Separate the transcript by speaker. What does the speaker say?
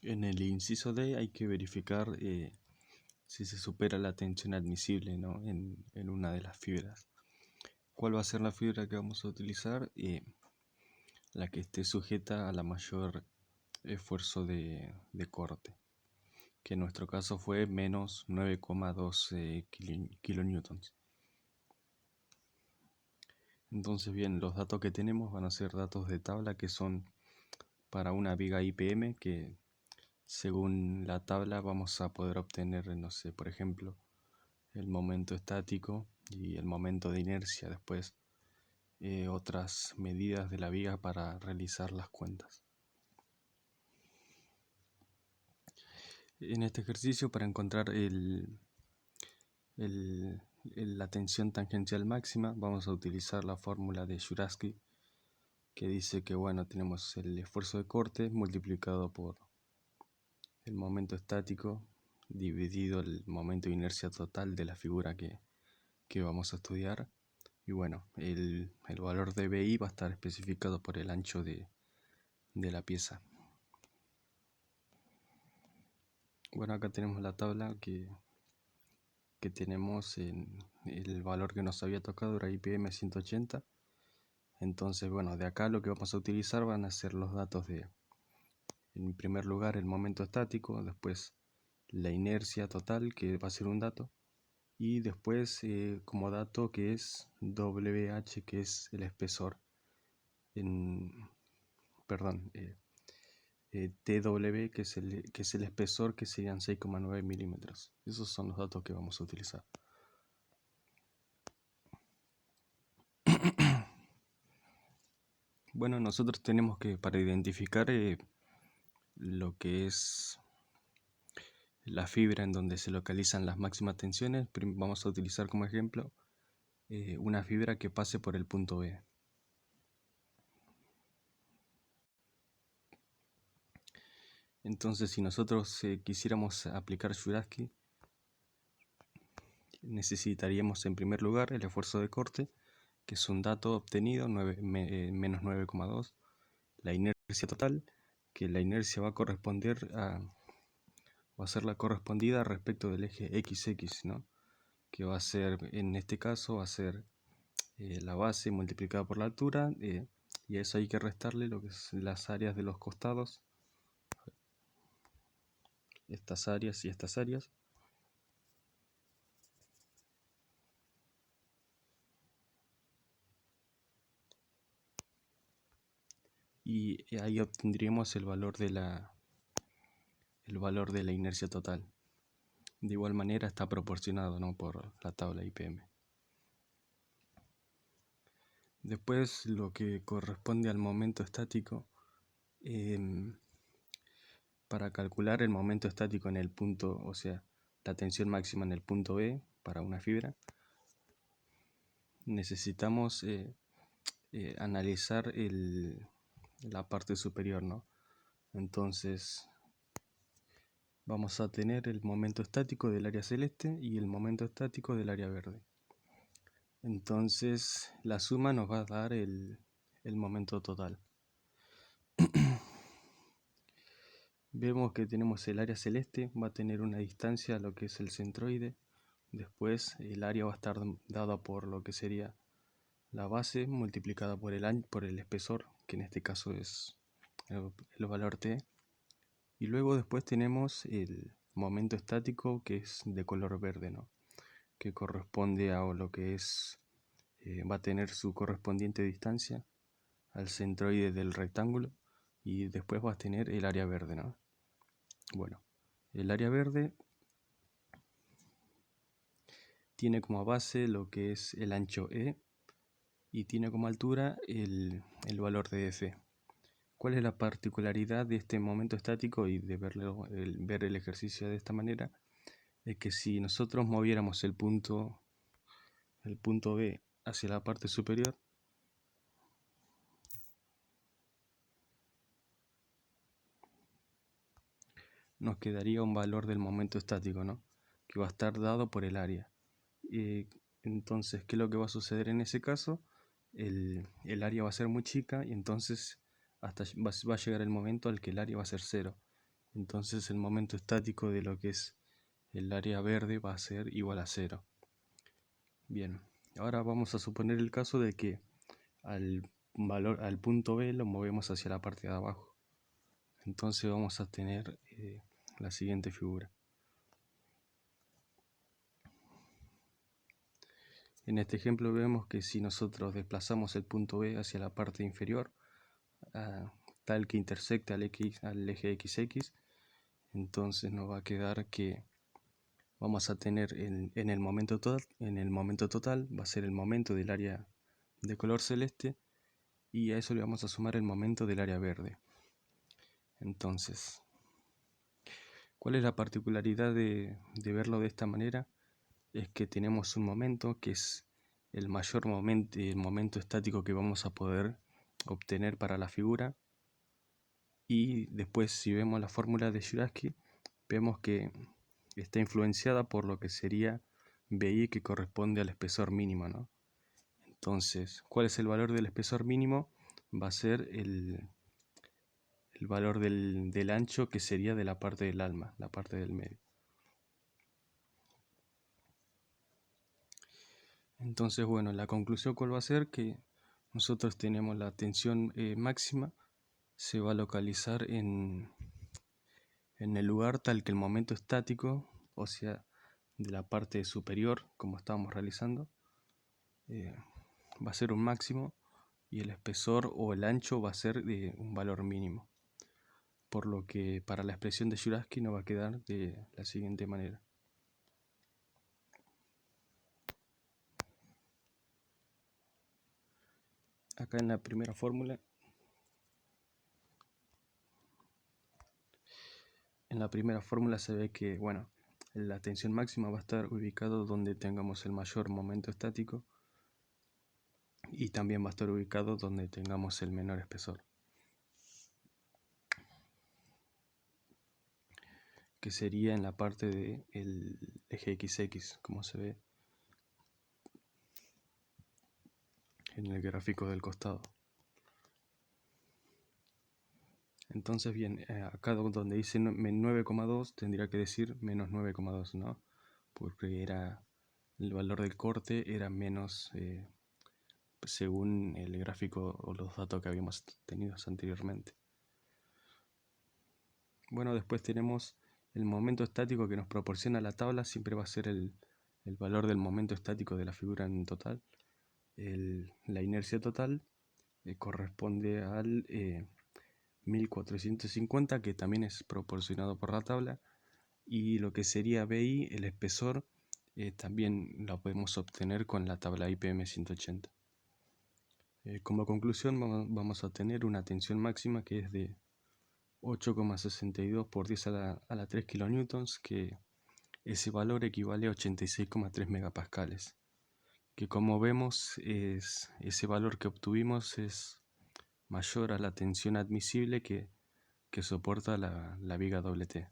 Speaker 1: En el inciso D hay que verificar si se supera la tensión admisible, ¿no? en una de las fibras. ¿Cuál va a ser la fibra que vamos a utilizar? La que esté sujeta a la mayor esfuerzo de corte, que en nuestro caso fue menos 9,2 kilonewtons. Entonces, bien, los datos que tenemos van a ser datos de tabla que son para una viga IPM, que según la tabla vamos a poder obtener, no sé, por ejemplo, el momento estático y el momento de inercia, después otras medidas de la viga para realizar las cuentas. En este ejercicio, para encontrar la tensión tangencial máxima, vamos a utilizar la fórmula de Jurafsky, que dice que bueno, tenemos el esfuerzo de corte multiplicado por el momento estático dividido el momento de inercia total de la figura que vamos a estudiar. Y bueno, el valor de BI va a estar especificado por el ancho de la pieza. Bueno, acá tenemos la tabla que tenemos en el valor que nos había tocado, era IPM 180. Entonces, bueno, de acá lo que vamos a utilizar van a ser los datos de, en primer lugar, el momento estático, después la inercia total, que va a ser un dato, y después como dato que es WH, que es el espesor, TW, que es el espesor, que serían 6,9 milímetros. Esos son los datos que vamos a utilizar. Bueno, nosotros tenemos que, para identificar lo que es la fibra en donde se localizan las máximas tensiones, vamos a utilizar como ejemplo una fibra que pase por el punto B. Entonces, si nosotros quisiéramos aplicar Jurafsky, necesitaríamos en primer lugar el esfuerzo de corte, que es un dato obtenido, menos 9,2. La inercia total, que la inercia va a corresponder va a ser la correspondida respecto del eje XX, ¿no? Que va a ser, en este caso, va a ser la base multiplicada por la altura, y a eso hay que restarle lo que es las áreas de los costados, estas áreas y estas áreas. Y ahí obtendríamos el valor de la inercia total. De igual manera está proporcionado, ¿no?, por la tabla IPM. Después, lo que corresponde al momento estático, para calcular el momento estático en el punto, o sea, la tensión máxima en el punto B para una fibra, necesitamos analizar la parte superior, ¿no? Entonces, vamos a tener el momento estático del área celeste y el momento estático del área verde. Entonces, la suma nos va a dar el momento total. Vemos que tenemos el área celeste, va a tener una distancia a lo que es el centroide. Después el área va a estar dada por lo que sería la base multiplicada por el espesor, que en este caso es el valor T. Y luego después tenemos el momento estático, que es de color verde, ¿no?, que corresponde a lo que es, va a tener su correspondiente distancia al centroide del rectángulo, y después va a tener el área verde, ¿no? Bueno, el área verde tiene como base lo que es el ancho E y tiene como altura el valor de F. ¿Cuál es la particularidad de este momento estático y de ver el ejercicio de esta manera? Es que si nosotros moviéramos el punto B hacia la parte superior, nos quedaría un valor del momento estático, ¿no?, que va a estar dado por el área. Entonces, ¿qué es lo que va a suceder en ese caso? El área va a ser muy chica, y entonces va a llegar el momento al que el área va a ser cero. entonces el momento estático de lo que es el área verde va a ser igual a 0. Bien, ahora vamos a suponer el caso de que al punto B lo movemos hacia la parte de abajo. Entonces vamos a tener la siguiente figura. En este ejemplo vemos que si nosotros desplazamos el punto B hacia la parte inferior, tal que intersecte al eje XX, entonces nos va a quedar que vamos a tener en el momento total va a ser el momento del área de color celeste, y a eso le vamos a sumar el momento del área verde. Entonces, ¿cuál es la particularidad de verlo de esta manera? Es que tenemos un momento que es el mayor momento estático que vamos a poder obtener para la figura, y después, si vemos la fórmula de Jurafsky, vemos que está influenciada por lo que sería BI, que corresponde al espesor mínimo, ¿no? Entonces, ¿cuál es el valor del espesor mínimo? Va a ser el valor del ancho, que sería de la parte del alma, la parte del medio. Entonces, bueno, la conclusión, ¿cuál va a ser? Que nosotros tenemos la tensión máxima, se va a localizar en el lugar tal que el momento estático, o sea, de la parte superior, como estábamos realizando, va a ser un máximo, y el espesor o el ancho va a ser de un valor mínimo. Por lo que para la expresión de Jurafsky nos va a quedar de la siguiente manera. Acá en la primera fórmula, se ve que, bueno, la tensión máxima va a estar ubicado donde tengamos el mayor momento estático, y también va a estar ubicado donde tengamos el menor espesor, que sería en la parte del eje XX, como se ve en el gráfico del costado. Entonces, bien, acá donde dice 9,2 tendría que decir menos 9,2, ¿no? Porque el valor del corte era menos, según el gráfico o los datos que habíamos tenido anteriormente. Bueno, después tenemos el momento estático que nos proporciona la tabla, siempre va a ser el valor del momento estático de la figura en total. La inercia total corresponde al 1450, que también es proporcionado por la tabla, y lo que sería BI, el espesor, también lo podemos obtener con la tabla IPM 180. Como conclusión, vamos a tener una tensión máxima que es de 8,62 por 10 a la 3 kilonewtons, que ese valor equivale a 86,3 megapascales, que como vemos ese valor que obtuvimos es mayor a la tensión admisible que soporta la viga doble T.